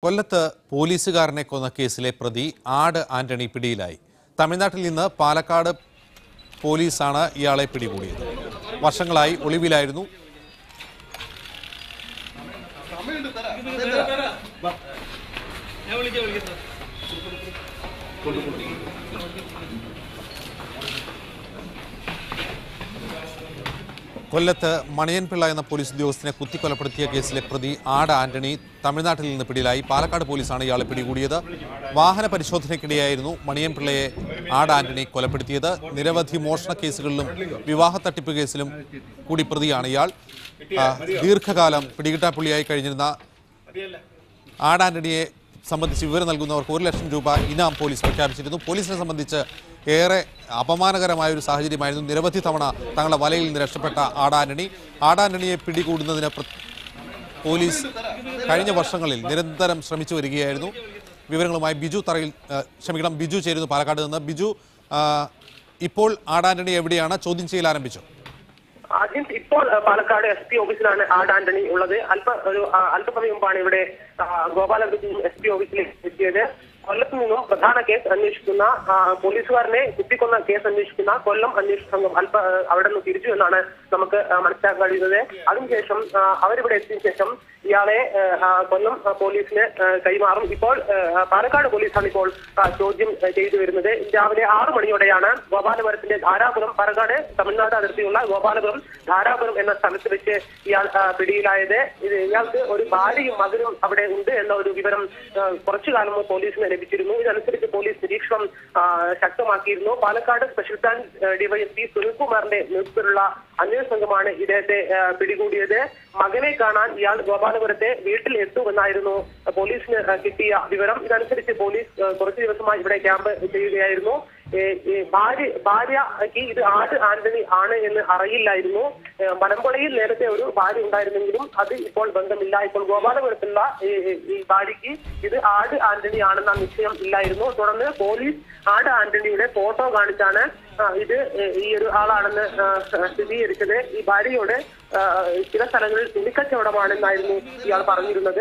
കൊല്ലത്ത് പോലീസുകാരനെ കൊന്ന കേസിലെ പ്രതി ആട് ആന്റണി പിടിയിലായി. തമിഴ്നാട്ടിൽ നിന്ന് പാലക്കാട് പോലീസാണ് ഇയാളെ പിടികൂടിയത്. വർഷങ്ങളായി ഒളിവിലായിരുന്നു. കൊല്ലത്ത് മണിയൻപിള്ള എന്ന പോലീസ് ഉദ്യോഗസ്ഥനെ കുത്തിക്കൊലപ്പെടുത്തിയ കേസിലെ പ്രതി ആട് ആന്റണി തമിഴ്നാട്ടിൽ നിന്ന് പിടിയിലായി. പാലക്കാട് പോലീസാണ് ഇയാളെ പിടികൂടിയത്. വാഹന പരിശോധനയ്ക്കിടെയായിരുന്നു മണിയൻപിള്ളയെ ആട് ആന്റണി കൊലപ്പെടുത്തിയത്. നിരവധി മോഷണ കേസുകളിലും വിവാഹ തട്ടിപ്പ് കേസിലും കൂടി പ്രതിയാണ് ഇയാൾ. ദീർഘകാലം പിടികിട്ടാപ്പുള്ളിയായി കഴിഞ്ഞിരുന്ന ആട് ആന്റണിയെ സംബന്ധിച്ച് വിവരം നൽകുന്നവർക്ക് 1 ലക്ഷം രൂപ ഇനാം പോലീസ് പ്രഖ്യാപിച്ചിരുന്നു. പോലീസിനെ സംബന്ധിച്ച് ഏറെ അപമാനകരമായ ഒരു സാഹചര്യമായിരുന്നു. നിരവധി തവണ തങ്ങളുടെ വലയിൽ നിന്ന് രക്ഷപ്പെട്ട ആടാന്റണിയെ പിടികൂടുന്നതിന് പോലീസ് കഴിഞ്ഞ വർഷങ്ങളിൽ നിരന്തരം ശ്രമിച്ചു വരികയായിരുന്നു. വിവരങ്ങളുമായി ബിജു ചേരുന്നു പാലക്കാട് നിന്ന്. ബിജു, ഇപ്പോൾ ആടാന്റണി എവിടെയാണ്? ചോദ്യം ചെയ്യൽ ആരംഭിച്ചു? ഇപ്പോൾ പാലക്കാട് SP ഓഫീസിലാണ് ആട് ആന്റണി ഉള്ളത്. അല്പസമയം മുമ്പാണ് ഇവിടെ ഗോപാലപുരത്ത് SP ഓഫീസിലേക്ക് എത്തിയത്. കൊല്ലത്ത് നിന്നും പ്രധാന കേസ് അന്വേഷിക്കുന്ന പോലീസുകാരനെ കുത്തിക്കൊന്ന കേസ് അന്വേഷിക്കുന്ന കൊല്ലം അന്വേഷണ സംഘം അവിടെ നിന്ന് തിരിച്ചു എന്നാണ് നമുക്ക് മനസ്സിലാക്കാൻ കഴിയുന്നത്. അതിനുശേഷം അവരിവിടെ എത്തിയ ശേഷം ഇയാളെ കൊല്ലം പോലീസിന് കൈമാറും. ഇപ്പോൾ പാലക്കാട് പോലീസാണ് ഇപ്പോൾ ചോദ്യം ചെയ്തു വരുന്നത്. രാവിലെ 6 മണിയോടെയാണ് ഗോപാലപുരത്തിന്റെ ധാരാപുരം, പാലക്കാട് തമിഴ്നാട് അതിർത്തിയുള്ള ഗോപാലപുരം ധാരാപുരം എന്ന സ്ഥലത്ത് വെച്ച് ഇയാൾ പിടിയിലായത്. ഇയാൾക്ക് ഒരു ഭാര്യയും മകനും അവിടെ ഉണ്ട് എന്ന ഒരു വിവരം കുറച്ചു കാലം പോലീസിന് ലഭിച്ചിരുന്നു. ഇതനുസരിച്ച് പോലീസ് നിരീക്ഷണം ശക്തമാക്കിയിരുന്നു. പാലക്കാട് സ്പെഷ്യൽ ബ്രാഞ്ച് ഡിവൈഎസ്പി സുനിൽകുമാറിന്റെ നേതൃത്വത്തിലുള്ള അന്വേഷണ സംഘമാണ് ഇദ്ദേഹത്തെ പിടികൂടിയത്. മകനെ കാണാൻ ഇയാൾ ഗോപാലപുരത്തെ വീട്ടിൽ എത്തുമെന്നായിരുന്നു പോലീസിന് കിട്ടിയ വിവരം. ഇതനുസരിച്ച് പോലീസ് കുറച്ചു ദിവസമായി ഇവിടെ ക്യാമ്പ് ചെയ്യുകയായിരുന്നു. ഭാര്യയ്ക്ക് ഇത് ആട് ആന്റണി ആണ് എന്ന് അറിയില്ലായിരുന്നു. മലമ്പുഴയിൽ നേരത്തെ ഒരു ഭാര്യ ഉണ്ടായിരുന്നെങ്കിലും അത് ഇപ്പോൾ ബന്ധമില്ല. ഇപ്പോൾ ഗോപാലപുരത്തുള്ള ഈ ഭാര്യയ്ക്ക് ഇത് ആട് ആന്റണി ആണെന്ന നിശ്ചയം ഇല്ലായിരുന്നു. തുടർന്ന് പോലീസ് ആട് ആന്റണിയുടെ ഫോട്ടോ കാണിച്ചാണ് ഇത് ഈ ഒരു ആളാണെന്ന് സ്ഥിരീകരിച്ചത്. ഈ ഭാര്യയോട് ചില സ്ഥലങ്ങളിൽ തുണിക്കച്ചവടമാണെന്നായിരുന്നു ഇയാൾ പറഞ്ഞിരുന്നത്.